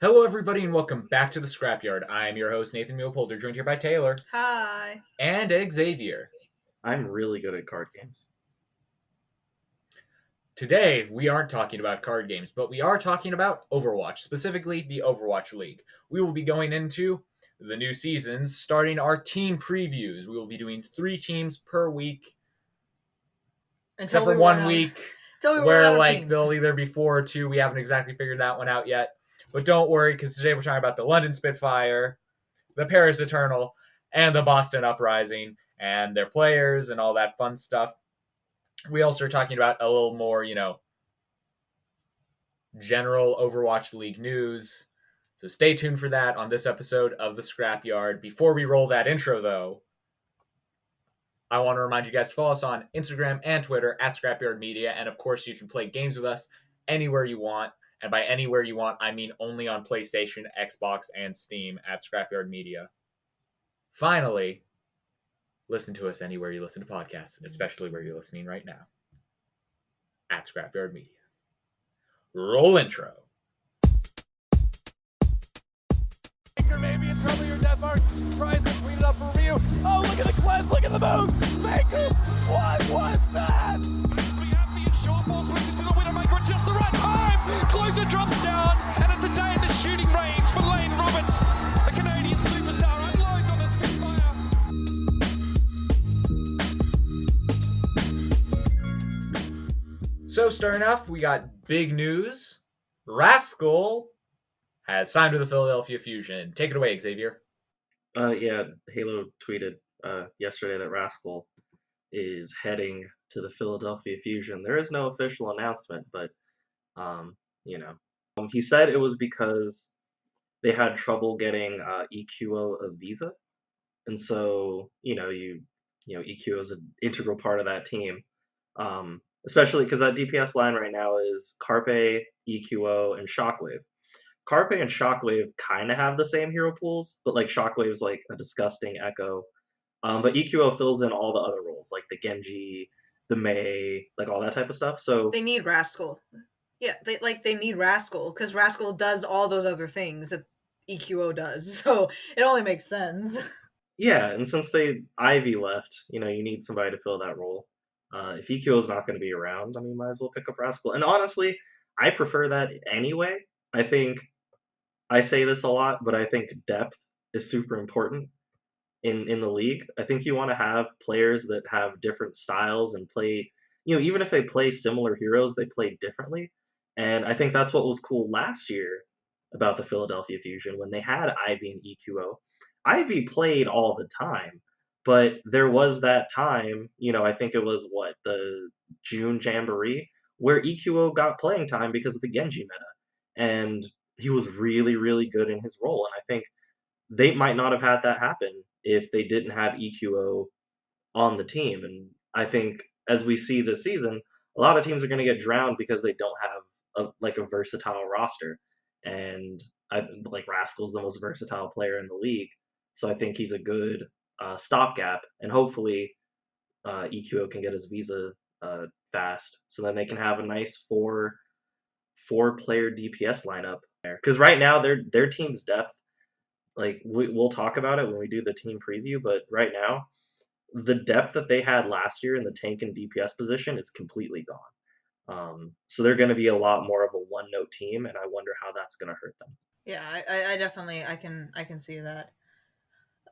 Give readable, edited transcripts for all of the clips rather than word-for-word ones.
Hello, everybody, and welcome back to the Scrapyard. I am your host, Nathan Mulepolder, joined here by Taylor Hi. and Xavier. I'm really good at card games. Today, we aren't talking about card games, but we are talking about Overwatch, specifically the Overwatch League. We will be going into the new seasons, starting our team previews. We will be doing 3 teams per week, except for 1 week where they'll either be 4 or 2. We haven't exactly figured that one out yet. But don't worry, because today we're talking about the London Spitfire, the Paris Eteranl, and the Boston Uprising, and their players and all that fun stuff. We also are talking about a little more, general Overwatch League news. So stay tuned for that on this episode of the Scrapyard. Before we roll that intro, though, I want to remind you guys to follow us on Instagram and Twitter at Scrapyard Media. And of course, you can play games with us anywhere you want. And by anywhere you want, I mean only on PlayStation, Xbox, and Steam at Scrapyard Media. Finally, listen to us anywhere you listen to podcasts, especially where you're listening right now at Scrapyard Media. Roll intro. Maybe it's probably your death mark. Tries to clean it up for Ryu. Oh, look at the cleanse, look at the moves. Faker, what was that? Makes me happy and short balls switches to the Widowmaker at just the right time. Closer drops down, and it's a day in the shooting range for Lane Roberts, the Canadian superstar. Unloads on the Spitfire. So starting off, we got big news. Rascal has signed with the Philadelphia Fusion. Take it away, Xavier. Yeah, Halo tweeted yesterday that Rascal is heading to the Philadelphia Fusion. There is no official announcement, but he said it was because they had trouble getting EQO a visa, and so EQO is an integral part of that team, especially because that DPS line right now is Carpe, EQO, and Shockwave. Carpe and Shockwave kind of have the same hero pools, but like Shockwave's like a disgusting echo. But EQO fills in all the other roles, like the Genji, the Mei, like all that type of stuff. So they need Rascal. Yeah, they need Rascal because Rascal does all those other things that EQO does. So it only makes sense. Yeah, and since Ivy left, you need somebody to fill that role. If EQO is not going to be around, I mean, might as well pick up Rascal. And honestly, I prefer that anyway. I think I say this a lot, but I think depth is super important in the league. I think you want to have players that have different styles and play, even if they play similar heroes, they play differently. And I think that's what was cool last year about the Philadelphia Fusion when they had Ivy and EQO. Ivy played all the time, but there was that time, I think it was the June Jamboree, where EQO got playing time because of the Genji meta. And he was really, really good in his role. And I think they might not have had that happen if they didn't have EQO on the team. And I think as we see this season, a lot of teams are going to get drowned because they don't have a versatile roster. And Rascal's the most versatile player in the league. So I think he's a good stopgap. And hopefully EQO can get his visa fast. So then they can have a nice four-player DPS lineup there. Because right now their team's depth, like we'll talk about it when we do the team preview, but right now the depth that they had last year in the tank and DPS position is completely gone. So they're going to be a lot more of a one-note team, and I wonder how that's going to hurt them. Yeah, I definitely I can see that.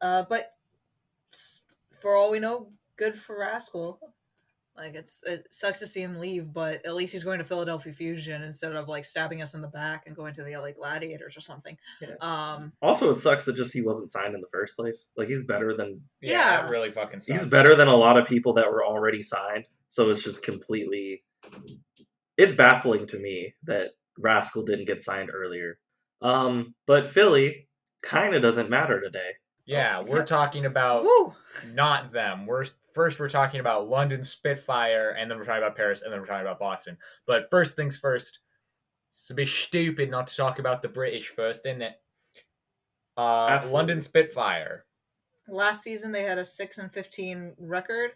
But for all we know, good for Rascal. Like it sucks to see him leave, but at least he's going to Philadelphia Fusion instead of stabbing us in the back and going to the LA Gladiators or something. Yeah. Also, it sucks that just he wasn't signed in the first place. Like he's better than that really fucking sucks. He's better than a lot of people that were already signed. So it's just it's baffling to me that Rascal didn't get signed earlier. But Philly kind of doesn't matter today. Yeah, we're talking about not them. We're talking about London Spitfire, and then we're talking about Paris, and then we're talking about Boston. But first things first, it's a bit stupid not to talk about the British first, isn't it? London Spitfire. Last season they had a 6-15 record.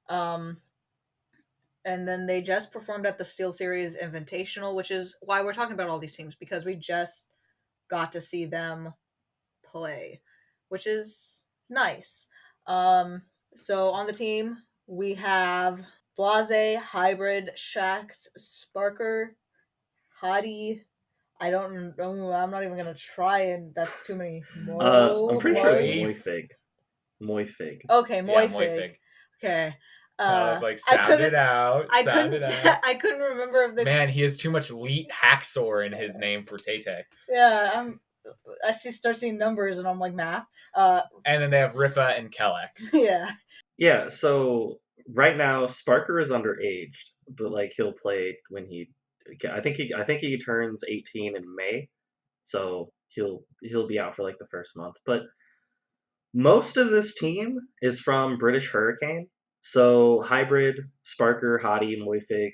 And then they just performed at the Steel Series Invitational, which is why we're talking about all these teams, because we just got to see them play, which is nice. So on the team, we have Blase, Hybrid, Shax, Sparker, Hottie. I don't know. I'm not even gonna try, and that's too many. I'm pretty sure it's Moifig. Moifig. Okay, Yeah, Moifig. Moifig. Okay. I was like, sound it out. Sound it out. I couldn't remember if they. Man, he has too much Leet Haxor in his name for Tay. Yeah, I start seeing numbers, and I'm like math. And then they have Ripa and Kellex. Yeah. Yeah. So right now, Sparker is underaged, but like he'll play when he. I think he turns 18 in May, so he'll be out for like the first month. But most of this team is from British Hurricane. So Hybrid, Sparker, Hottie, Moifig,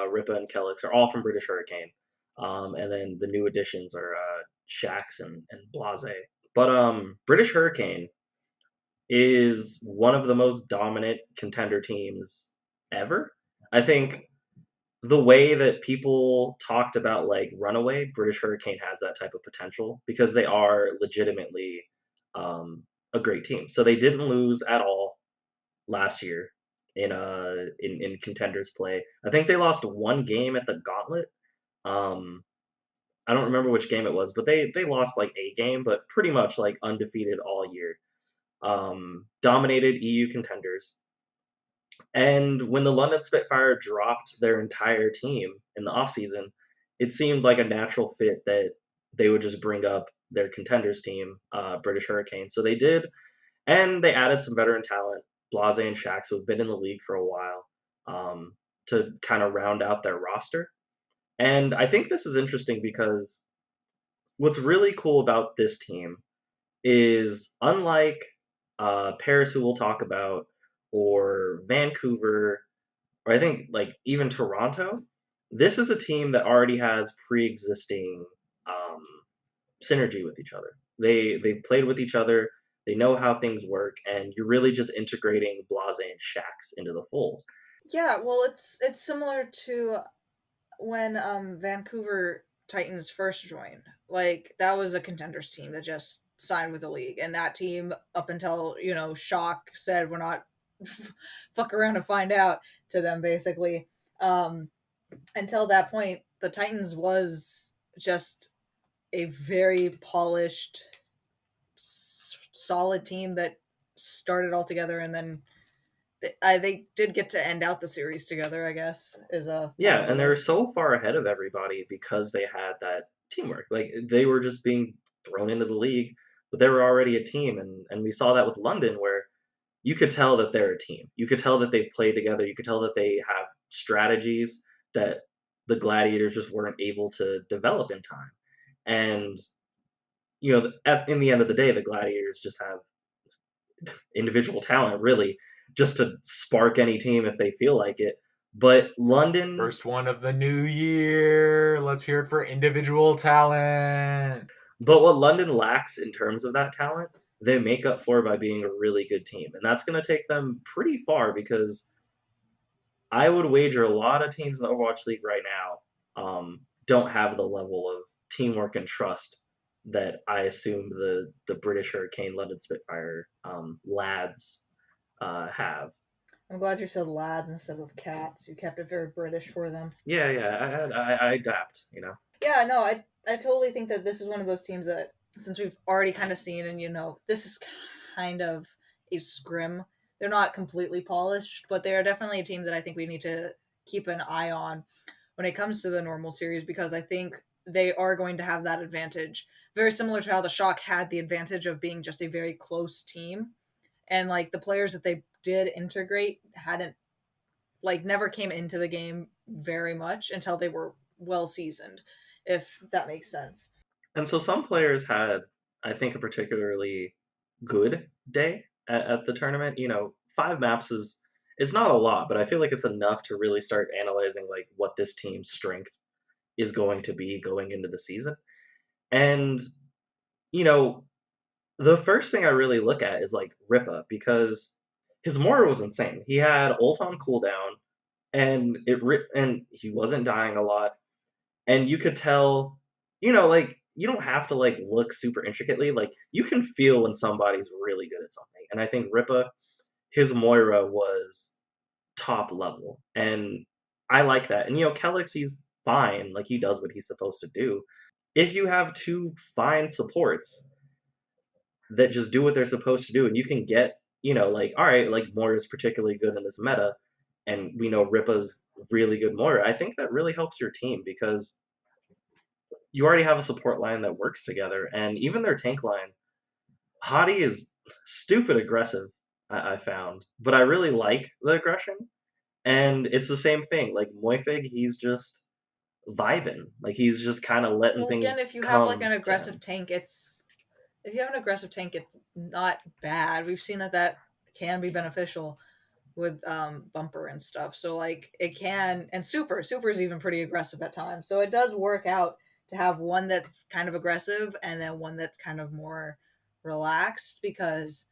Ripa, and Kellex are all from British Hurricane. And then the new additions are Shax and Blase. But British Hurricane is one of the most dominant contender teams ever. I think the way that people talked about like Runaway, British Hurricane has that type of potential because they are legitimately a great team. So they didn't lose at all last year in contenders play. I think they lost one game at the Gauntlet. I don't remember which game it was, but they lost like a game, but pretty much like undefeated all year. Dominated EU contenders. And when the London Spitfire dropped their entire team in the offseason, it seemed like a natural fit that they would just bring up their contenders team, British Hurricane. So they did, and they added some veteran talent, Blase and Shax, who have been in the league for a while, to kind of round out their roster. And I think this is interesting because what's really cool about this team is unlike Paris, who we'll talk about, or Vancouver, or I think like even Toronto, this is a team that already has pre-existing synergy with each other. They've played with each other. They know how things work, and you're really just integrating Blase and Shax into the fold. Yeah, well, it's similar to when Vancouver Titans first joined. Like that was a contenders team that just signed with the league, and that team up until Shock said we're not fuck around and find out to them basically. Until that point, the Titans was just a very polished, solid team that started all together, and then they did get to end out the series together, I guess. Yeah, and they were so far ahead of everybody because they had that teamwork. Like they were just being thrown into the league, but they were already a team, and we saw that with London, where you could tell that they're a team. You could tell that they've played together. You could tell that they have strategies that the Gladiators just weren't able to develop in time. And in the end of the day, the Gladiators just have individual talent, really, just to spark any team if they feel like it. But London... First one of the new year. Let's hear it for individual talent. But what London lacks in terms of that talent, they make up for by being a really good team. And that's going to take them pretty far because I would wager a lot of teams in the Overwatch League right now don't have the level of teamwork and trust that I assume the British Hurricane London Spitfire lads have. I'm glad you said lads instead of cats. You kept it very British for them. Yeah. I adapt, Yeah, no, I totally think that this is one of those teams that, since we've already kind of seen, and this is kind of a scrim. They're not completely polished, but they are definitely a team that I think we need to keep an eye on when it comes to the normal series, because I think they are going to have that advantage. Very similar to how the Shock had the advantage of being just a very close team. And like the players that they did integrate never came into the game very much until they were well seasoned, if that makes sense. And so some players had, I think, a particularly good day at the tournament. 5 maps it's not a lot, but I feel like it's enough to really start analyzing like what this team's strength is going to be going into the season. And the first thing I really look at is like Ripa, because his Mora was insane. He had ult on cooldown, and and he wasn't dying a lot, and you could tell, you don't have to like look super intricately. Like you can feel when somebody's really good at something. And I think Ripa, his Moira was top level, and I like that. And Kellex, he's fine. Like he does what he's supposed to do. If you have two fine supports that just do what they're supposed to do, and you can get, like, all right, like Moira's particularly good in this meta, and we know Ripa's really good Moira, I think that really helps your team because you already have a support line that works together, and even their tank line, Hadi is stupid aggressive, I found, but I really like the aggression, and it's the same thing. Like Moifig, he's just vibing, like he's just kind of letting Well, things again, if you have come like an to aggressive him. tank, it's not bad. We've seen that can be beneficial with bumper and stuff. So like it can, and super is even pretty aggressive at times. So it does work out to have one that's kind of aggressive and then one that's kind of more relaxed, because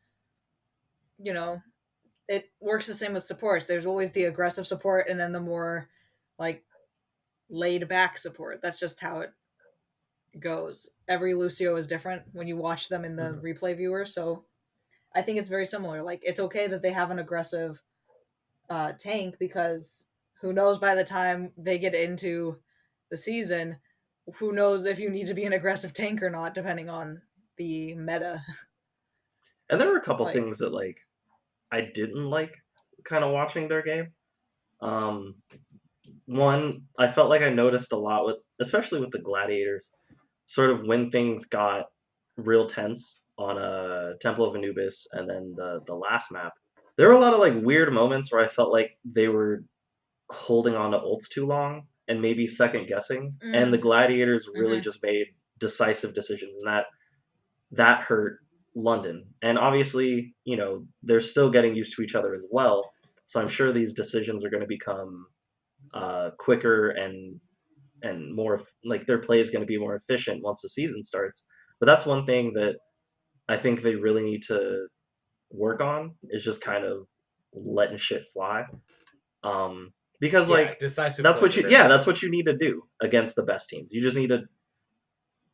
it works the same with supports. There's always the aggressive support and then the more like laid back support. That's just how it goes. Every Lucio is different when you watch them in the replay viewer. So I think it's very similar. Like it's okay that they have an aggressive tank, because who knows, by the time they get into the season, who knows if you need to be an aggressive tank or not, depending on the meta. And there were a couple Like- things that like I didn't like kind of watching their game. One, I felt like I noticed a lot with, especially with the gladiators, sort of when things got real tense on a Temple of Anubis and then the last map. There were a lot of like weird moments where I felt like they were holding on to ults too long and maybe second guessing, and the gladiators really just made decisive decisions, and that hurt London. And obviously, they're still getting used to each other as well. So I'm sure these decisions are going to become quicker and more, like their play is going to be more efficient once the season starts. But that's one thing that I think they really need to work on, is just kind of letting shit fly. Because like decisive that's plays what are that's what you need to do against the best teams. You just need to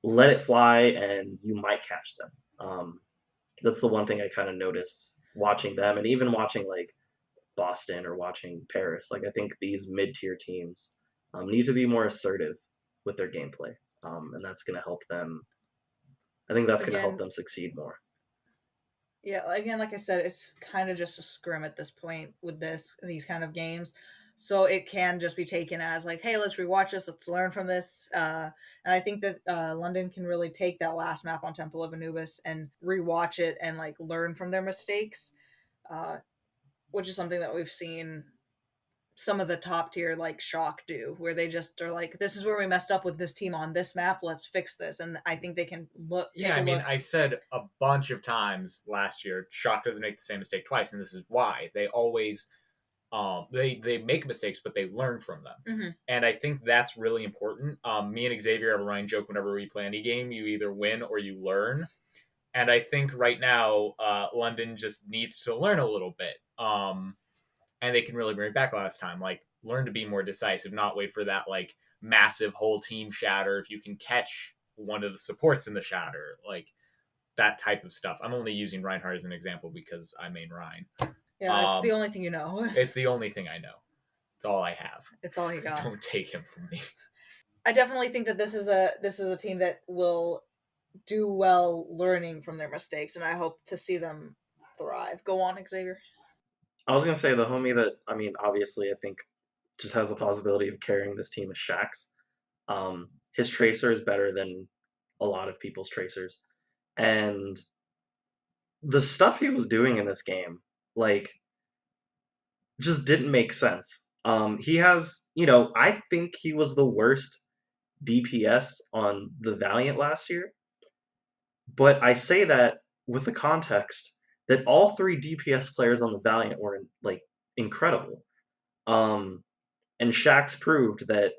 let it fly, and you might catch them. That's the one thing I kind of noticed watching them, and even watching like Boston or watching Paris. Like I think these mid-tier teams need to be more assertive with their gameplay, and that's going to help them. I think that's going to help them succeed more. Yeah, again, like I said, it's kind of just a scrim at this point with these kind of games. So it can just be taken as like, hey, let's rewatch this, let's learn from this. And I think that London can really take that last map on Temple of Anubis and rewatch it and like learn from their mistakes, which is something that we've seen some of the top tier like Shock do, where they just are like, this is where we messed up with this team on this map, let's fix this. And I think they can I said a bunch of times last year, Shock doesn't make the same mistake twice, and this is why. They always they make mistakes, but they learn from them. And I think that's really important. Me and Xavier have a running joke whenever we play any game: you either win or you learn. And I think right now London just needs to learn a little bit, and they can really bring it back last time. Like, learn to be more decisive, not wait for that like massive whole team shatter. If you can catch one of the supports in the shatter, like that type of stuff. I'm only using Reinhardt as an example because I main Rhine. Yeah, it's the only thing you know. It's the only thing I know. It's all I have. It's all he got. Don't take him from me. I definitely think that this is a team that will do well learning from their mistakes, and I hope to see them thrive. Go on, Xavier. I was going to say the homie that, I mean, obviously I think just has the possibility of carrying this team is Shax. His tracer is better than a lot of people's tracers. And the stuff he was doing in this game, like, just didn't make sense. He has, I think he was the worst DPS on the Valiant last year. But I say that with the context that all three DPS players on the Valiant were like incredible. And Shax proved that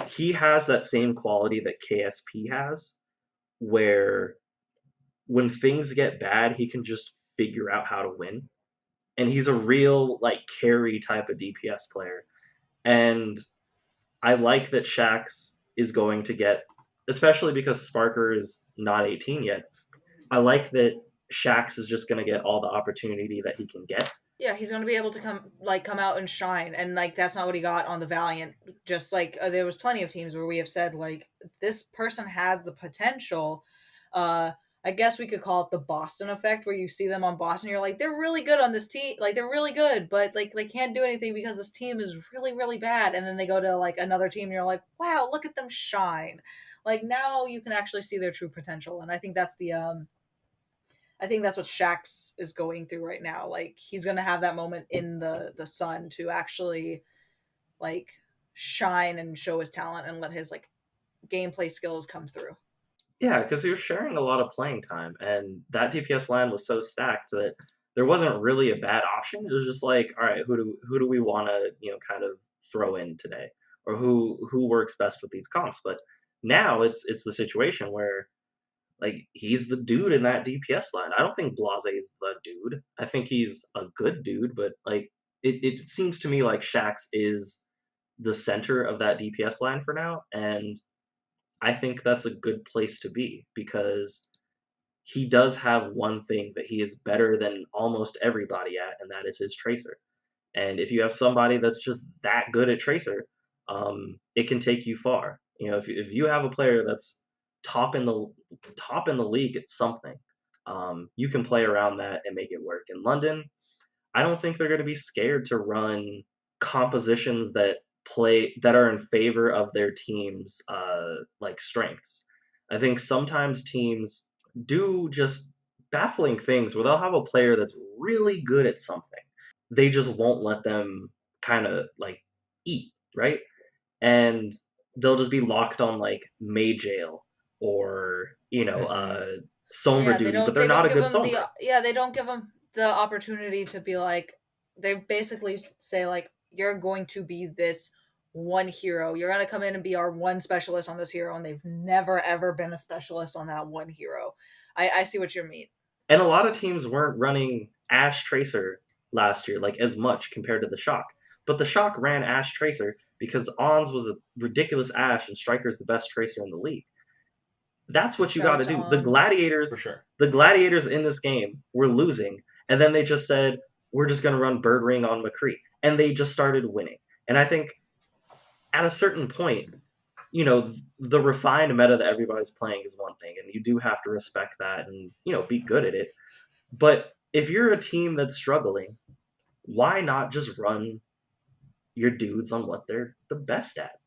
he has that same quality that KSP has, where when things get bad, he can just figure out how to win. And he's a real like carry type of DPS player. And I like that Shax is going to get, especially because Sparker is not 18 yet. I like that Shax is just going to get all the opportunity that he can get. Yeah, he's going to be able to come out and shine, and like that's not what he got on the Valiant. Just like there was plenty of teams where we have said like this person has the potential. I guess we could call it the Boston effect, where you see them on Boston, you're like they're really good on this team, like they're really good, but like they can't do anything because this team is really really bad. And then they go to like another team, and you're like, wow, look at them shine. Like now you can actually see their true potential, and I think that's what Shax is going through right now. Like he's gonna have that moment in the sun to actually like shine and show his talent and let his like gameplay skills come through. Yeah, because he was sharing a lot of playing time, and that DPS line was so stacked that there wasn't really a bad option. It was just like, all right, who do we want to kind of throw in today, or who works best with these comps? But now it's the situation where like he's the dude in that DPS line. I don't think Blase is the dude. I think he's a good dude, but like it seems to me like Shax is the center of that DPS line for now, and I think that's a good place to be because he does have one thing that he is better than almost everybody at, and that is his tracer. And if you have somebody that's just that good at tracer, it can take you far. If you have a player that's top in the league at something, you can play around that and make it work. In London, I don't think they're going to be scared to run compositions that are in favor of their team's like strengths. I think sometimes teams do just baffling things where they'll have a player that's really good at something. They just won't let them kind of like eat, right? And they'll just be locked on like May Jail or Sombra duty, but they're not a good Sombra. They don't give them the opportunity to be like, they basically say like, you're going to be this one hero. You're going to come in and be our one specialist on this hero, and they've never ever been a specialist on that one hero. I see what you mean. And a lot of teams weren't running Ash Tracer last year like as much compared to the Shock. But the Shock ran Ash Tracer because Ons was a ridiculous Ash and Striker's the best Tracer in the league. That's what you got to do. The Gladiators, for sure. The Gladiators in this game were losing, and then they just said, we're just going to run Bird Ring on McCree. And they just started winning. And I think at a certain point, the refined meta that everybody's playing is one thing, and you do have to respect that and, be good at it. But if you're a team that's struggling, why not just run your dudes on what they're the best at?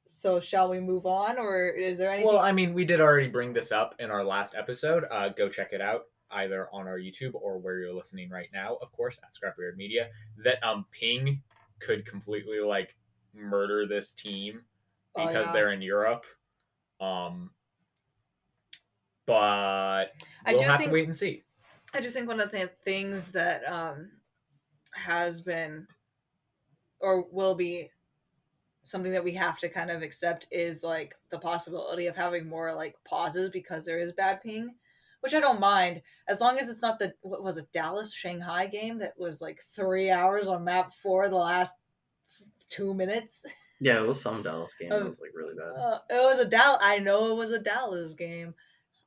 So shall we move on, or is there anything? Well, I mean, we did already bring this up in our last episode. Go check it out either on our YouTube or where you're listening right now, of course, at Scrapyard Media. That Ping could completely like murder this team because they're in Europe. But we'll have to wait and see. I do think one of the things that has been or will be something that we have to kind of accept is like the possibility of having more like pauses because there is bad ping, which I don't mind as long as it's not the what was it Dallas Shanghai game that was like 3 hours on map 4 the last 2 minutes. Yeah, it was some Dallas game. It was like really bad. It was a Dallas. I know it was a Dallas game.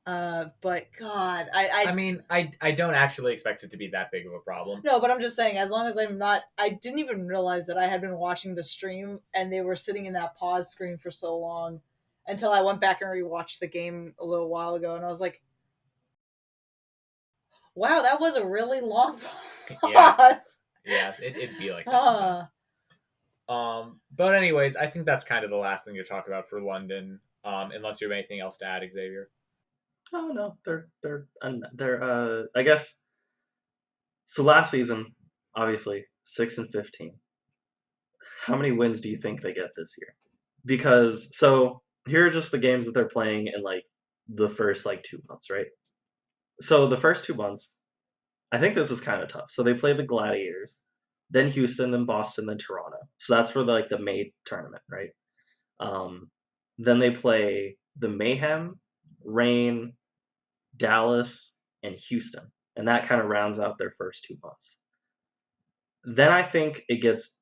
But God, I mean, I don't actually expect it to be that big of a problem. No, but I'm just saying, as long as I'm not, I didn't even realize that I had been watching the stream and they were sitting in that pause screen for so long until I went back and rewatched the game a little while ago, and I was like, wow, that was a really long pause. Yes, it'd be like that sometimes. But anyways, I think that's kind of the last thing to talk about for London, unless you have anything else to add, Xavier. Oh no, they're I guess. So last season, obviously 6-15. How many wins do you think they get this year? Because so here are just the games that they're playing in like the first like 2 months, right? So the first 2 months, I think this is kind of tough. So they play the Gladiators, then Houston, then Boston, then Toronto. So that's for like the May tournament, right? Then they play the Mayhem, Reign, Dallas, and Houston. And that kind of rounds out their first 2 months. Then I think it gets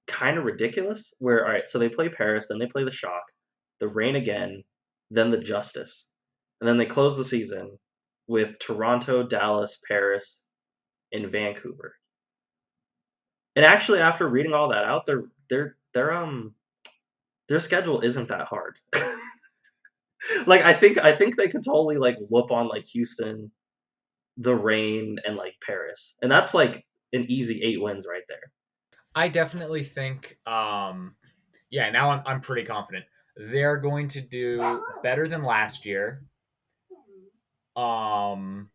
kind of ridiculous where, all right, so they play Paris, then they play the Shock, the Reign again, then the Justice, and then they close the season with Toronto, Dallas, Paris, and Vancouver. And actually, after reading all that out, their schedule isn't that hard. Like I think they could totally like whoop on like Houston, the Reign, and like Paris, and that's like an easy 8 wins right there. I definitely think, yeah, now I'm pretty confident they're going to do better than last year. I'll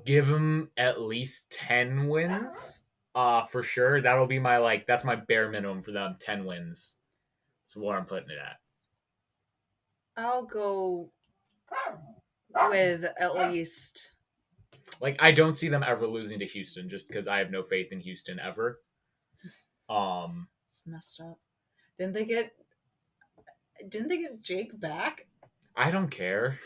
give them at least 10 wins, for sure. That'll be that's my bare minimum for them, 10 wins. That's what I'm putting it at. I'll go with at least. Like, I don't see them ever losing to Houston just because I have no faith in Houston ever. It's messed up. Didn't they get Jake back? I don't care.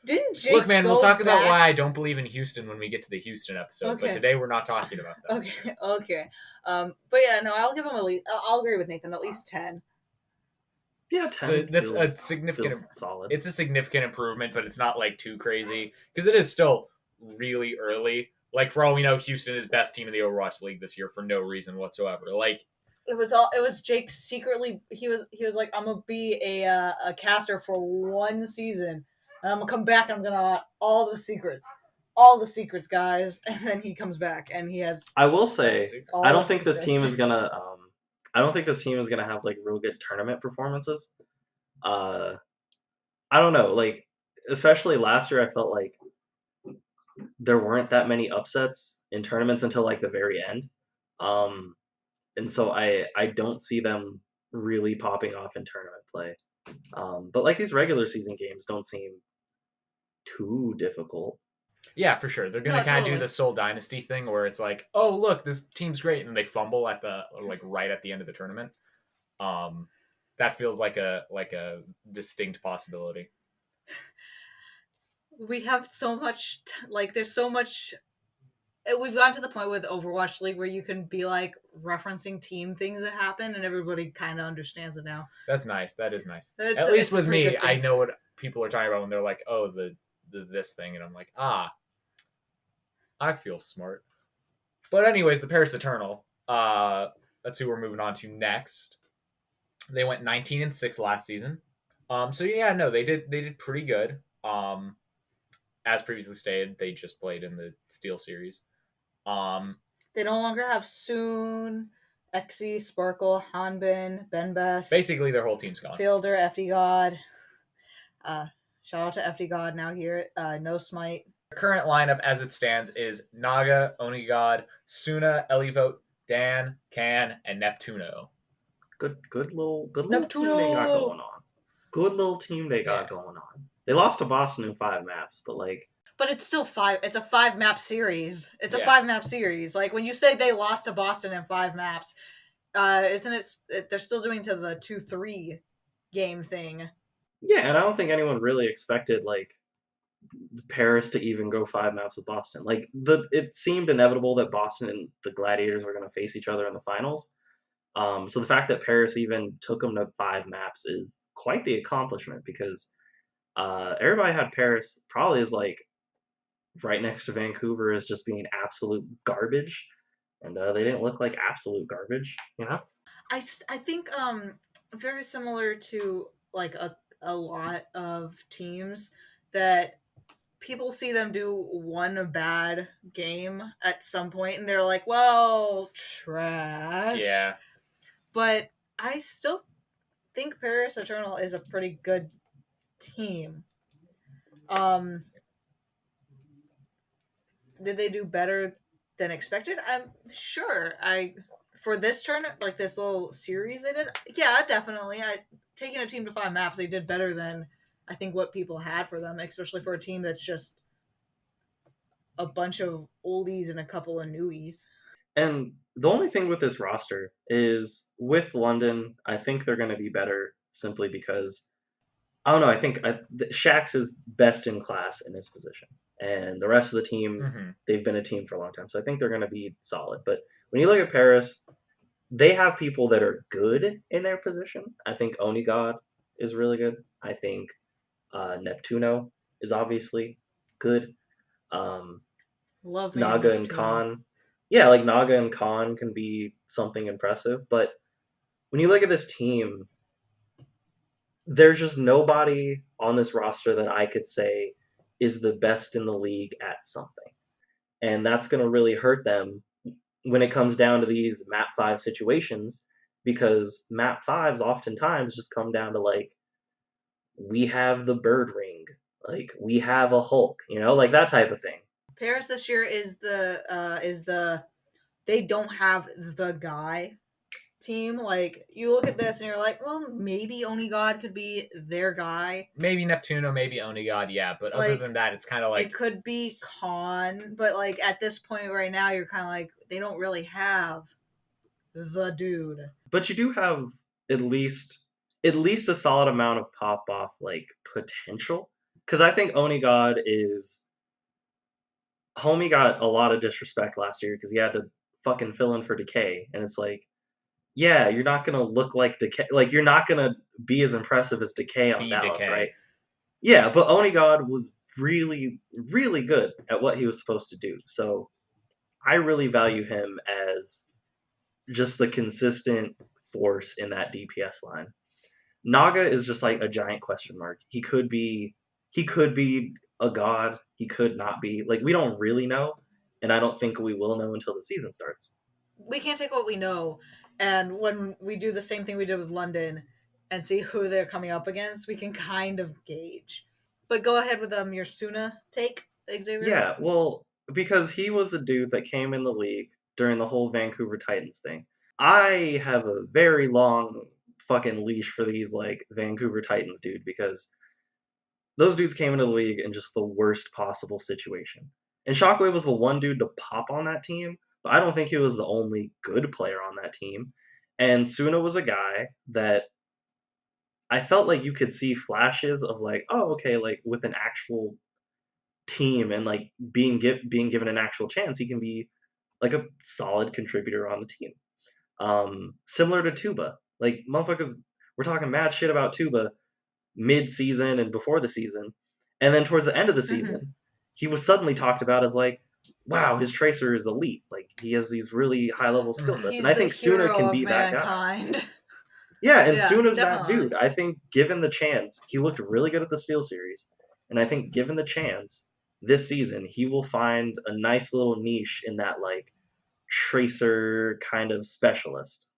Didn't Jake Look, man, we'll talk about back? why I don't believe in Houston when we get to the Houston episode, Okay. but today we're not talking about that. Okay. But yeah, no, I'll give him at least. I'll agree with Nathan. At least 10. Yeah, 10. So that's feels, a significant. Solid. It's a significant improvement, but it's not like too crazy because it is still really early. Like, for all we know, Houston is best team in the Overwatch League this year for no reason whatsoever. Like, it was Jake secretly. He was like, I'm gonna be a caster for 1 season, and I'm gonna come back and I'm gonna all the secrets, guys. And then he comes back and he has. I will say, I don't think this team secrets. is gonna. I don't think this team is gonna have like real good tournament performances. I don't know, like especially last year, I felt like there weren't that many upsets in tournaments until like the very end. And so I don't see them really popping off in tournament play. But like these regular season games don't seem too difficult. yeah, for sure. They're gonna kind of totally. do the Soul Dynasty thing where it's like, oh look, this team's great, and then they fumble at the right at the end of the tournament. That feels like a distinct possibility. We have so much. There's so much. We've gotten to the point with Overwatch League where you can be like referencing team things that happen, and everybody kind of understands it now. That's nice. That is nice. At It's least a with pretty me, good thing. I know what people are talking about when they're like, "Oh, the this thing," and I'm like, "Ah, I feel smart." But anyways, the Paris Eteranl. That's who we're moving on to next. They went 19-6 last season. So yeah, no, they did pretty good. As previously stated, they just played in the Steel Series. They no longer have Soon, Exy, Sparkle, Hanbin, Benbest. Basically, their whole team's gone. Fielder, FD God. Shout out to FD God now here. No Smite. The current lineup as it stands is Naga, Onigod, Suna, Elivote, Dan, Can, and Neptuno. Good little team they got going on. Good little team they got going on. They lost to Boston in 5 maps, but like. But it's still 5. It's a 5-map series. It's a 5-map series. Like when you say they lost to Boston in 5 maps, isn't it? They're still doing to the 2-3 game thing. Yeah, and I don't think anyone really expected like Paris to even go 5 maps with Boston. Like it seemed inevitable that Boston and the Gladiators were going to face each other in the finals. So the fact that Paris even took them to 5 maps is quite the accomplishment because everybody had Paris probably as like right next to Vancouver as just being absolute garbage, and they didn't look like absolute garbage, you know. I think very similar to like a lot of teams that people see them do one bad game at some point and they're like, well, trash. Yeah. But I still think Paris Eteranl is a pretty good team. Did they do better than expected? I'm sure. For this tournament, like this little series they did, yeah, definitely. Taking a team to 5 maps, they did better than I think what people had for them, especially for a team that's just a bunch of oldies and a couple of newies. And the only thing with this roster is with London, I think they're going to be better simply because I don't know. I think Shax is best in class in his position, and the rest of the team, they've been a team for a long time, so I think they're going to be solid. But when you look at Paris, they have people that are good in their position. I think Onigod is really good. I think Neptuno is obviously good. Love me a Naga and Neptuno. Khan. Yeah, like Naga and Khan can be something impressive, but when you look at this team, there's just nobody on this roster that I could say is the best in the league at something. And that's going to really hurt them when it comes down to these map 5 situations, because map 5s oftentimes just come down to like, we have the bird ring, like we have a Hulk, like that type of thing. Paris this year is the they don't have the guy team. Like, you look at this and you're like, well, maybe Oni God could be their guy. Maybe Neptuno, maybe Onigod, yeah. But other Like, than that, it's kind of like it could be Khan, but like at this point right now, you're kind of like, they don't really have the dude. But you do have at least a solid amount of pop off like potential, because I think Oni God is Homie got a lot of disrespect last year because he had to fucking fill in for Decay, and it's like, yeah, you're not gonna look like Decay, like you're not gonna be as impressive as Decay on be Dallas, Decay. right? Yeah, but Oni God was really, really good at what he was supposed to do. So I really value him as just the consistent force in that DPS line. Naga is just like a giant question mark. He could be a god, he could not be. Like, we don't really know, and I don't think we will know until the season starts. We can't take what we know, and when we do the same thing we did with London and see who they're coming up against, we can kind of gauge. But go ahead with your Suna take, Xavier. Yeah, well, because he was the dude that came in the league during the whole Vancouver Titans thing. I have a very long fucking leash for these like Vancouver Titans dude, because those dudes came into the league in just the worst possible situation. And Shockwave was the one dude to pop on that team, but I don't think he was the only good player on that team. And Suna was a guy that I felt like you could see flashes of like, oh, okay, like with an actual team and like being given an actual chance, he can be like a solid contributor on the team. Similar to Tuba. Like, motherfuckers, we're talking mad shit about Tuba mid-season and before the season, and then towards the end of the season, he was suddenly talked about as like, wow, his tracer is elite. Like, he has these really high-level skill sets, and I think Suna can be that guy. Yeah, and Suna's that dude. I think given the chance, he looked really good at the Steel Series, and I think given the chance this season, he will find a nice little niche in that like tracer kind of specialist.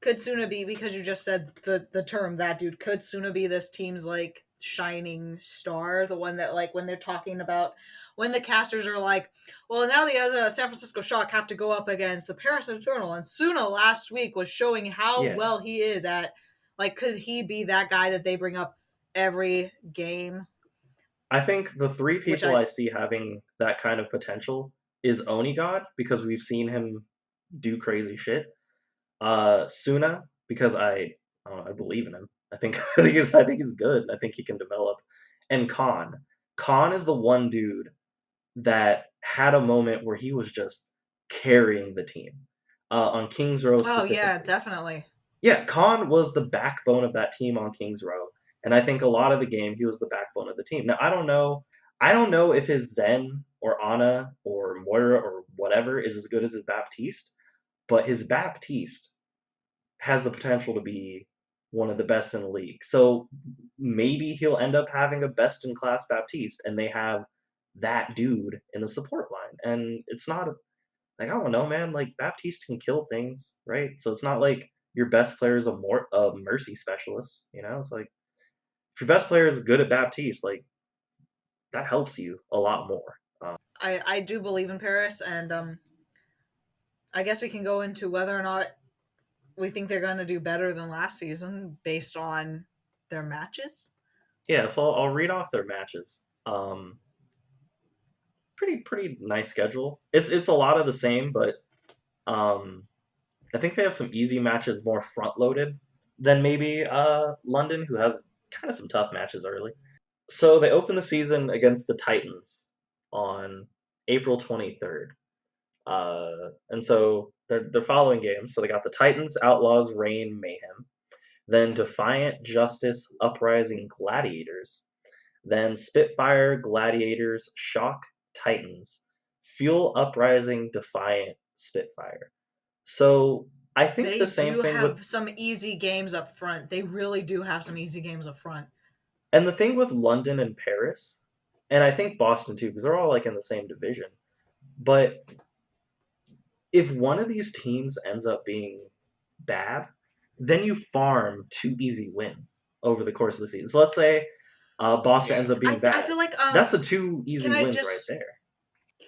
Could Suna be, because you just said the term that dude, could Suna be this team's like shining star, the one that like when they're talking about, when the casters are like, well, now the San Francisco Shock have to go up against the Paris Eteranl, and Suna last week was showing how well he is at, like, could he be that guy that they bring up every game? I think the three people I see having that kind of potential is Oni God, because we've seen him do crazy shit. Suna, because I believe in him. I think he's good. I think he can develop. And Khan. Khan is the one dude that had a moment where he was just carrying the team. On Kings Row specifically. Oh yeah, definitely. Yeah, Khan was the backbone of that team on Kings Row. And I think a lot of the game he was the backbone of the team. Now I don't know if his Zen or Ana or Moira or whatever is as good as his Baptiste, but his Baptiste has the potential to be one of the best in the league. So maybe he'll end up having a best-in-class Baptiste, and they have that dude in the support line. And it's not, like, I don't know, man, like, Baptiste can kill things, right? So it's not like your best player is a Mercy specialist, It's like, if your best player is good at Baptiste, like, that helps you a lot more. I do believe in Paris, and I guess we can go into whether or not we think they're going to do better than last season based on their matches. Yeah, so I'll read off their matches. Pretty nice schedule. It's a lot of the same, but I think they have some easy matches more front loaded than maybe London, who has kind of some tough matches early. So they open the season against the Titans on April 23rd. And so they're following games. So they got the Titans, Outlaws, Reign, Mayhem. then Defiant, Justice, Uprising, Gladiators, then Spitfire, Gladiators, Shock, Titans, Fuel, Uprising, Defiant, Spitfire. So I think They the same do thing have with some easy games up front. They really do have some easy games up front. and the thing with London and Paris, and I think Boston too, because they're all like in the same division. But if one of these teams ends up being bad, then you farm 2 easy wins over the course of the season. So let's say Boston ends up being bad. I feel like That's a 2 easy can I wins just- right there.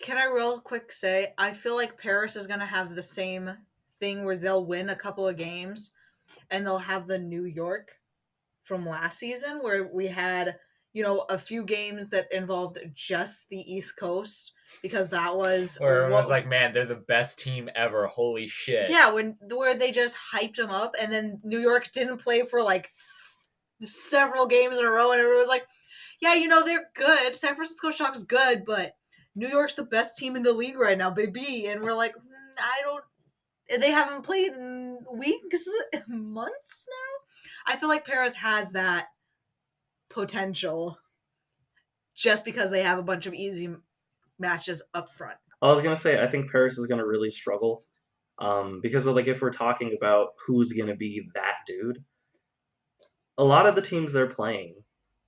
Can I real quick say, I feel like Paris is going to have the same thing where they'll win a couple of games and they'll have the New York from last season where we had, a few games that involved just the East Coast because that was Where everyone was like, man, they're the best team ever. Holy shit. Yeah, where they just hyped them up and then New York didn't play for like several games in a row and everyone was like, yeah, they're good. San Francisco Shock's good, but New York's the best team in the league right now, baby. And we're like, they haven't played in weeks, months now. I feel like Paris has that potential just because they have a bunch of easy matches up front. I was going to say, I think Paris is going to really struggle because like if we're talking about who's going to be that dude, a lot of the teams they're playing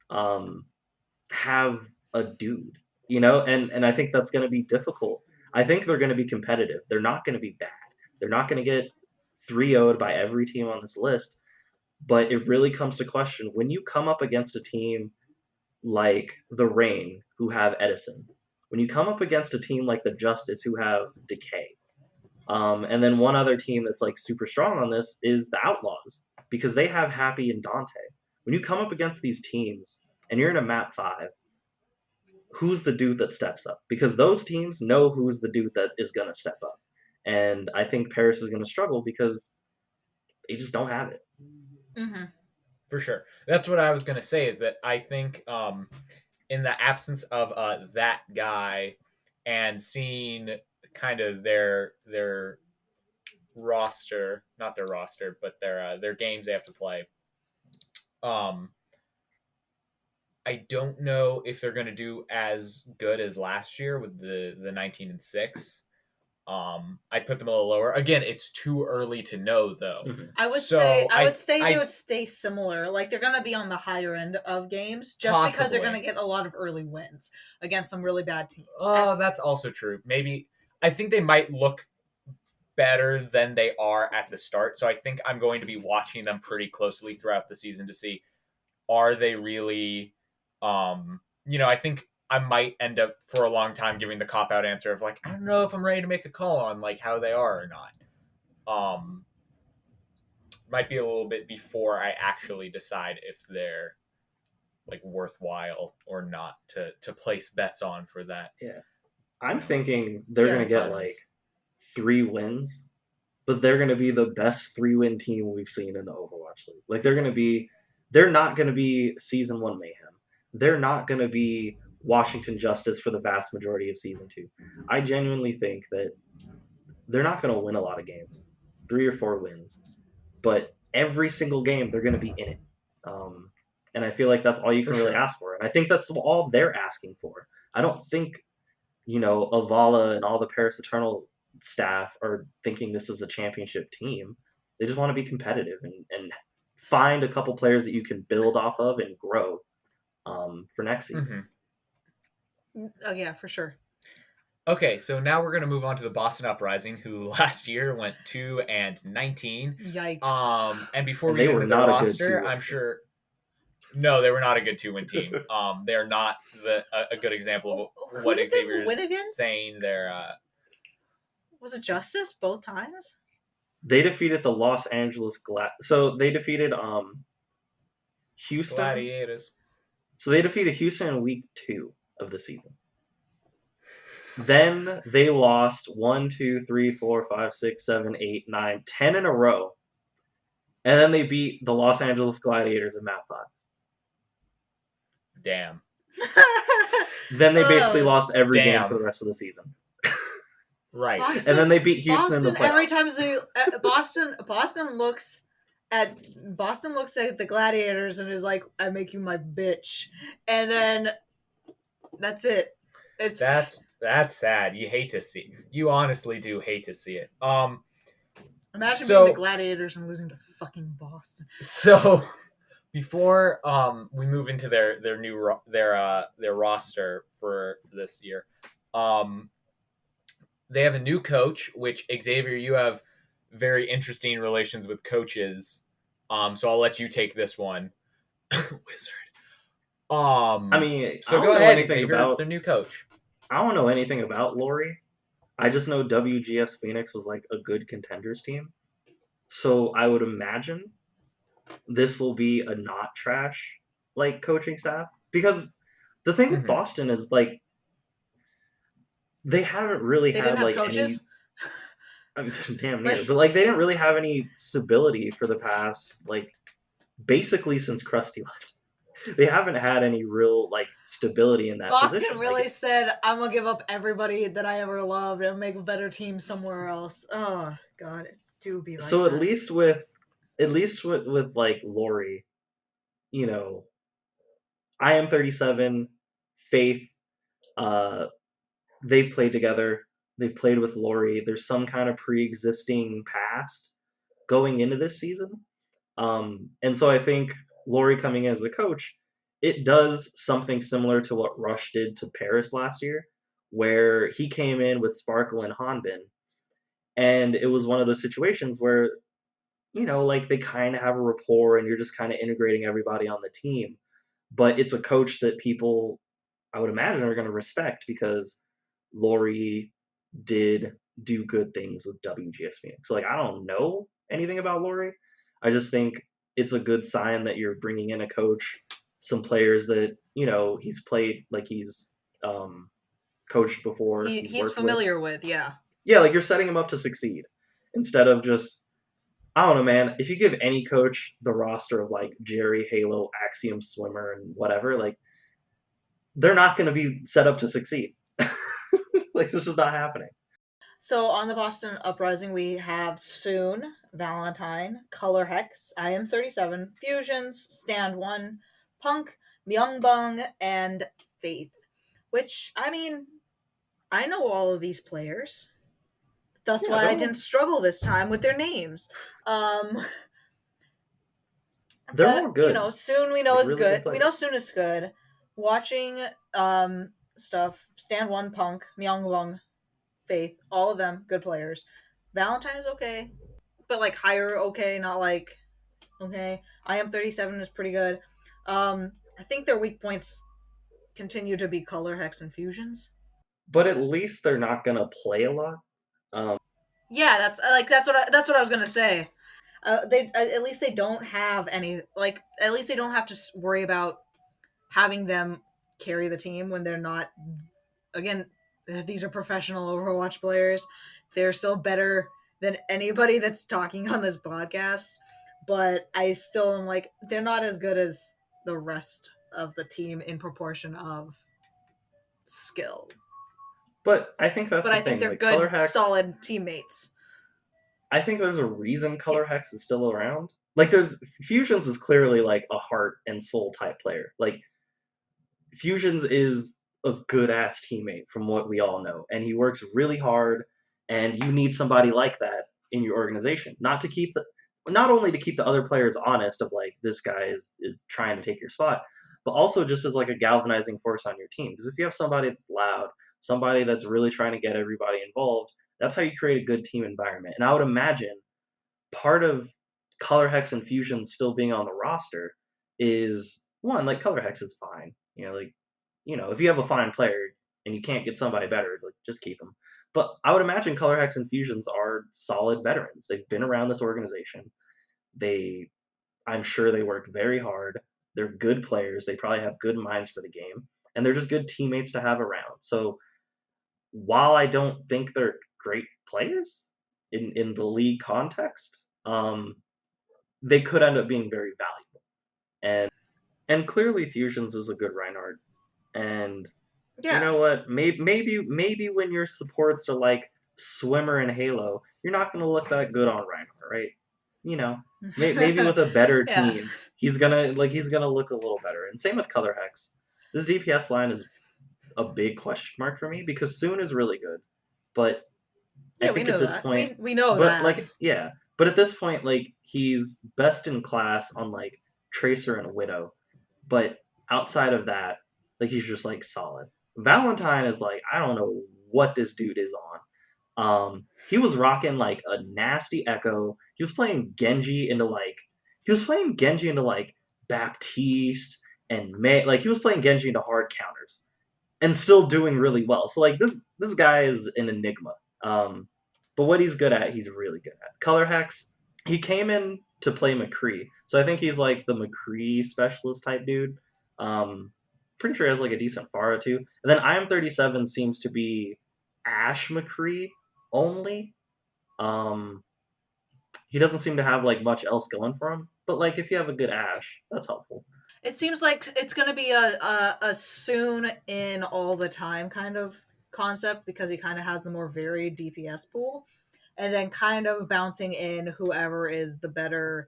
have a dude, and I think that's going to be difficult. I think they're going to be competitive. They're not going to be bad. They're not going to get 3-0'd by every team on this list, but it really comes to question when you come up against a team like the Reign, who have Edison, when you come up against a team like the Justice, who have Decay, and then one other team that's like super strong on this is the Outlaws, because they have Happy and Dante. When you come up against these teams and you're in a map 5, who's the dude that steps up? Because those teams know who's the dude that is going to step up. And I think Paris is going to struggle because they just don't have it. Mm-hmm. For sure. That's what I was going to say, is that I think in the absence of that guy and seeing kind of their roster, not their roster, but their games they have to play, I don't know if they're going to do as good as last year with the 19-6. I'd put them a little lower. Again, it's too early to know, though. Mm-hmm. I would say they would stay similar. Like they're going to be on the higher end of games just because they're going to get a lot of early wins against some really bad teams. Oh, that's also true. Maybe I think they might look better than they are at the start. So I think I'm going to be watching them pretty closely throughout the season to see, are they really, I think I might end up for a long time giving the cop-out answer of like, I don't know if I'm ready to make a call on like how they are or not. Might be a little bit before I actually decide if they're like worthwhile or not to place bets on for that. Yeah. I'm thinking they're going to get like 3 wins, but they're going to be the best 3-win team we've seen in the Overwatch League. Like they're not going to be Season 1 mayhem. They're not going to be Washington Justice for the vast majority of Season 2. I genuinely think that they're not going to win a lot of games, 3 or 4 wins, but every single game they're going to be in it. And I feel like that's all you can really ask for. And I think that's all they're asking for. I don't think, Avala and all the Paris Eteranl staff are thinking this is a championship team. They just want to be competitive and find a couple players that you can build off of and grow for next season. Mm-hmm. Oh, yeah, for sure. Okay, so now we're going to move on to the Boston Uprising, who last year went 2-19. Yikes. And before we get into the roster, I'm sure... No, they were not a good 2-win team. They're not a good example of what Xavier is saying. Was it Justice both times? They defeated the Los Angeles So they defeated Houston. Gladiators. So they defeated Houston in week 2 of the season. Then they lost 1, 2, 3, 4, 5, 6, 7, 8, 9, 10 in a row. And then they beat the Los Angeles Gladiators in map 5. Damn. Then they basically lost every game for the rest of the season. Right. And then they beat Houston in the playoffs. Every time Boston looks at Boston looks at the Gladiators and is like, "I make you my bitch," and then that's it. It's That's sad. You hate to see. You honestly do hate to see it. Imagine So- being the Gladiators and losing to fucking Boston. So before we move into their roster for this year, they have a new coach. Which Xavier, you have very interesting relations with coaches. So I'll let you take this one, Wizard. I mean, so I go don't know ahead, anything Xavier, about their new coach. I don't know anything about Laurie. I just know WGS Phoenix was like a good contenders team. So I would imagine this will be a not trash like coaching staff. Because the thing with Mhm. Boston is like they haven't really They had didn't have like coaches. I mean, damn near, but like they didn't really have any stability for the past like basically since Krusty left. They haven't had any real like stability in that Boston position. really Like, said, "I'm gonna give up everybody that I ever loved and make a better team somewhere else." Oh God, it do be like so that. at least with like Laurie, you know, I am 37, Faith, uh, they've played together. They've played with Laurie. There's some kind of pre-existing past going into this season. And so I think Laurie coming in as the coach, it does something similar to what Rush did to Paris last year, where he came in with Sparkle and Hanbin. And it was one of those situations where, you know, like they kind of have a rapport and you're just kind of integrating everybody on the team. But it's a coach that people, I would imagine, are going to respect because Laurie did do good things with WGS Phoenix. So, like, I don't know anything about Laurie. I just think it's a good sign that you're bringing in a coach, some players that, you know, he's played, like he's coached before. He's worked familiar with, yeah. Yeah, like you're setting him up to succeed instead of just, I don't know, man. If you give any coach the roster of like Jerry, Halo, Axiom, Swimmer, and whatever, like they're not going to be set up to succeed. Like this is not happening. So on the Boston Uprising, we have Soon, Valentine, Color Hex, I Am 37, Fusions, Stand 1, Punk, Myungbong, and Faith. Which, I mean, I know all of these players. That's Yeah, why they're I all- didn't struggle this time with their names. They're But, all good. you know, Soon we know Like, is really good good. We know players. Soon is good. Watching stuff, Stand 1, Punk, Myungbong, Faith, all of them good players. Valentine is okay, but like higher okay, not like okay. I Am 37 is pretty good. I think their weak points continue to be Color Hex and Fusions. But at least they're not going to play a lot. Yeah, that's what I was gonna say. They at least they don't have any like at least they don't have to worry about having them carry the team when they're not. Again, these are professional Overwatch players. They're still better than anybody that's talking on this podcast, but I still am like they're not as good as the rest of the team in proportion of skill. But I think that's But the I think thing. they're Like good, Color Hex, solid teammates. I think there's a reason Color Hex is still around. Like there's Fusions is clearly like a heart and soul type player. Like Fusions is a good ass teammate from what we all know, and he works really hard. And you need somebody like that in your organization, not only to keep the other players honest of like this guy is trying to take your spot, but also just as like a galvanizing force on your team. Because if you have somebody that's loud, somebody that's really trying to get everybody involved, that's how you create a good team environment. And I would imagine part of Color Hex and Fusion still being on the roster is one, like Color Hex is fine. If you have a fine player and you can't get somebody better, like just keep them. But I would imagine Color Hex and Fusions are solid veterans. They've been around this organization. I'm sure they work very hard. They're good players. They probably have good minds for the game, and they're just good teammates to have around. So while I don't think they're great players in the league context, they could end up being very valuable. And clearly Fusions is a good Reinhardt. And Yeah. you know what? Maybe when your supports are like Swimmer and Halo, you're not going to look that good on Reinhardt, right? maybe with a better Yeah. team, he's gonna look a little better. And same with Color Hex. This DPS line is a big question mark for me because Soon is really good, but I Yeah, we think at know this that. point, We know but that. but at this point, like he's best in class on like Tracer and Widow, but outside of that, like he's just like solid. Valentine is like I don't know what this dude is on. He was rocking like a nasty Echo. He was playing Genji into like Baptiste and May. Like he was playing Genji into hard counters and still doing really well. So like this guy is an enigma. But what he's good at, he's really good at. Color Hex, he came in to play McCree, so I think he's like the McCree specialist type dude. Pretty sure he has like a decent Pharah too. And then IM37 seems to be Ash McCree only. He doesn't seem to have like much else going for him. But like if you have a good Ash, that's helpful. It seems like it's going to be a soon in all the time kind of concept because he kind of has the more varied DPS pool, and then kind of bouncing in whoever is the better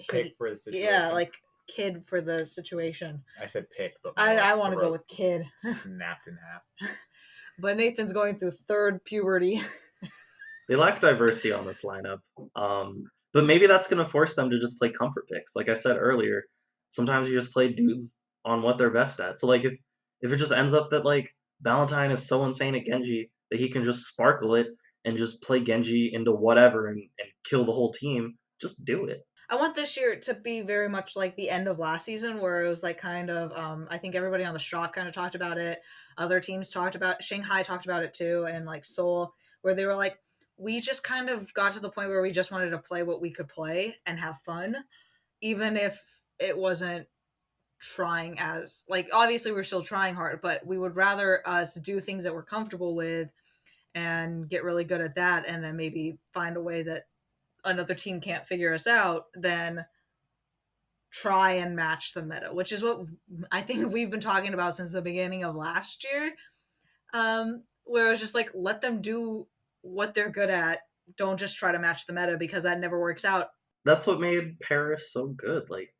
Pick for the situation. Yeah, like kid for the situation. I said pick, but I want to go with kid. Snapped in half. But Nathan's going through third puberty. They lack diversity on this lineup. But maybe that's going to force them to just play comfort picks. Like I said earlier, sometimes you just play dudes on what they're best at. So like if it just ends up that like Valentine is so insane at Genji that he can just sparkle it and just play Genji into whatever and kill the whole team, just do it. I want this year to be very much like the end of last season where it was like kind of I think everybody on the Shock kind of talked about it. Other teams talked about Shanghai talked about it too, and like Seoul, where they were like, we just kind of got to the point where we just wanted to play what we could play and have fun, even if it wasn't trying as like obviously we're still trying hard, but we would rather us do things that we're comfortable with and get really good at that, and then maybe find a way that another team can't figure us out than try and match the meta, which is what I think we've been talking about since the beginning of last year. Where it's just like, let them do what they're good at. Don't just try to match the meta because that never works out. That's what made Paris so good. Like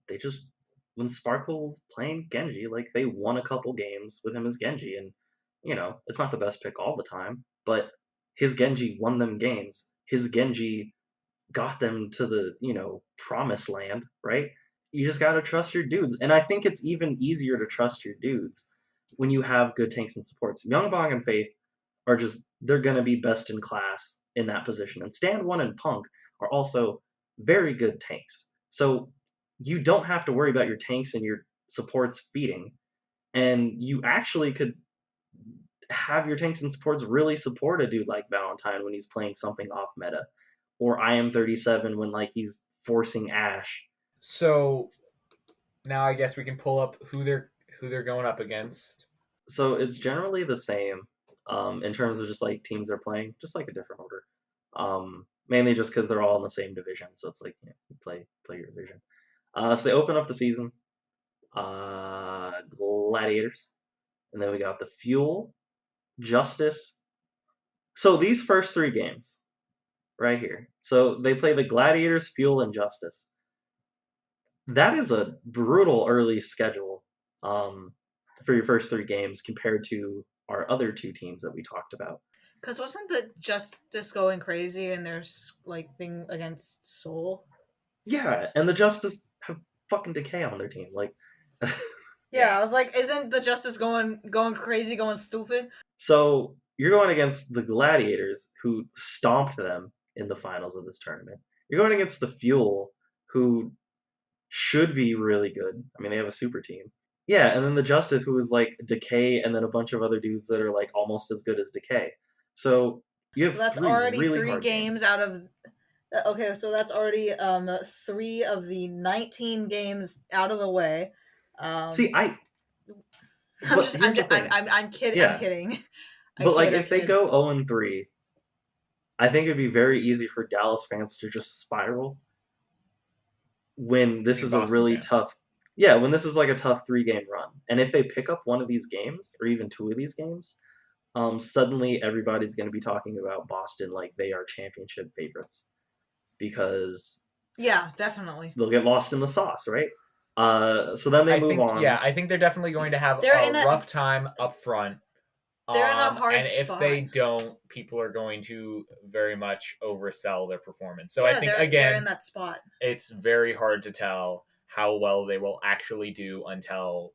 they just when Sparkle was playing Genji, like they won a couple games with him as Genji, and it's not the best pick all the time, but his Genji won them games. His Genji got them to the promised land, right? You just gotta trust your dudes, and I think it's even easier to trust your dudes when you have good tanks and supports. Youngbong and Faith are they're gonna be best in class in that position, and Stand One and Punk are also very good tanks. So you don't have to worry about your tanks and your supports feeding, and you actually could have your tanks and supports really support a dude like Valentine when he's playing something off meta, or IM37 when like he's forcing Ash. So now I guess we can pull up who they're going up against. So it's generally the same in terms of just like teams they're playing, just like a different order. Mainly just because they're all in the same division, so it's like you play your division. So they open up the season, Gladiators, and then we got the Fuel, Justice. So these first three games, right here. So they play the Gladiators, Fuel, and Justice. That is a brutal early schedule for your first three games compared to our other two teams that we talked about. Because wasn't the Justice going crazy and there's like thing against Seoul? Yeah, and the Justice have fucking Decay on their team. Like, yeah, I was like, isn't the Justice going crazy, going stupid? So you're going against the Gladiators, who stomped them in the finals of this tournament. You're going against the Fuel, who should be really good. I mean, they have a super team. Yeah, and then the Justice, who is like Decay, and then a bunch of other dudes that are like almost as good as Decay. So you have that's already really three games out of. Okay, so that's already 3 of the 19 games out of the way. See, I'm kidding. Yeah. I'm kidding. But like, if they go 0-3, I think it'd be very easy for Dallas fans to just spiral. When this is a really tough, when this is like a tough 3-game run, and if they pick up one of these games or even 2 of these games, suddenly everybody's going to be talking about Boston like they are championship favorites. because Yeah, definitely. they'll get lost in the sauce, right? So then they move on. Yeah, I think they're definitely going to have They're a in a- rough time up front. They're in a hard and if spot. they don't, people are going to very much oversell their performance. So yeah, I think they're again, in that spot. it's very hard to tell how well they will actually do until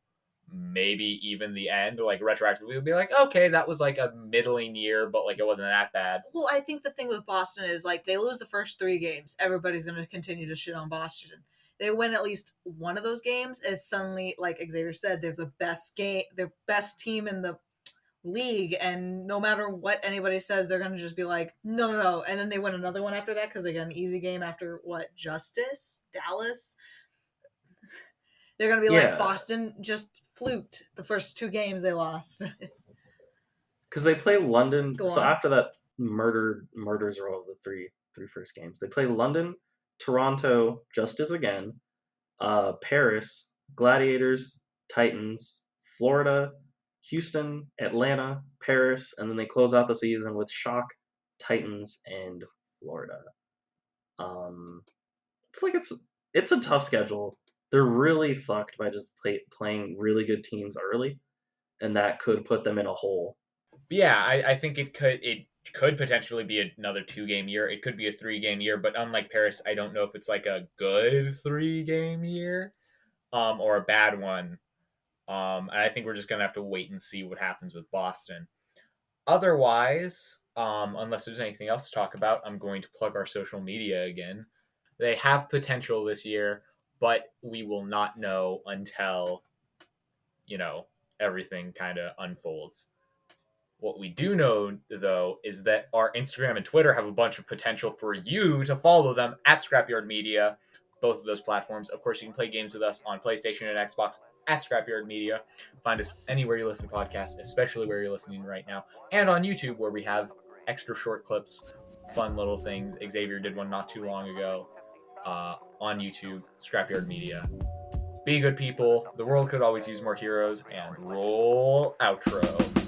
maybe even the end. Like retroactively, we'll be like, okay, that was like a middling year, but like it wasn't that bad. Well, I think the thing with Boston is like they lose the first 3 games, everybody's going to continue to shit on Boston. They win at least one of those games, it's suddenly, like Xavier said, they're the best team in the league, and no matter what anybody says, they're going to just be like, no, and then they win another one after that because they got an easy game after Dallas. They're going to be like, Boston just fluked the first 2 games they lost. Because they play London. Go so on. after that murders are all the three first games. They play London, Toronto, Justice again, Paris, Gladiators, Titans, Florida, Houston, Atlanta, Paris, and then they close out the season with Shock, Titans, and Florida. It's a tough schedule. They're really fucked by just playing really good teams early, and that could put them in a hole. Yeah, I think it could potentially be another 2-game year. It could be a 3-game year, but unlike Paris, I don't know if it's like a good 3-game year, or a bad one. And I think we're just gonna have to wait and see what happens with Boston. Otherwise, unless there's anything else to talk about, I'm going to plug our social media again. They have potential this year, but we will not know until, everything kind of unfolds. What we do know, though, is that our Instagram and Twitter have a bunch of potential for you to follow them at Scrapyard Media, both of those platforms. Of course, you can play games with us on PlayStation and Xbox at Scrapyard Media. Find us anywhere you listen to podcasts, especially where you're listening right now, and on YouTube, where we have extra short clips, fun little things. Xavier did one not too long ago on YouTube, Scrapyard Media. Be good people. The world could always use more heroes, and roll outro.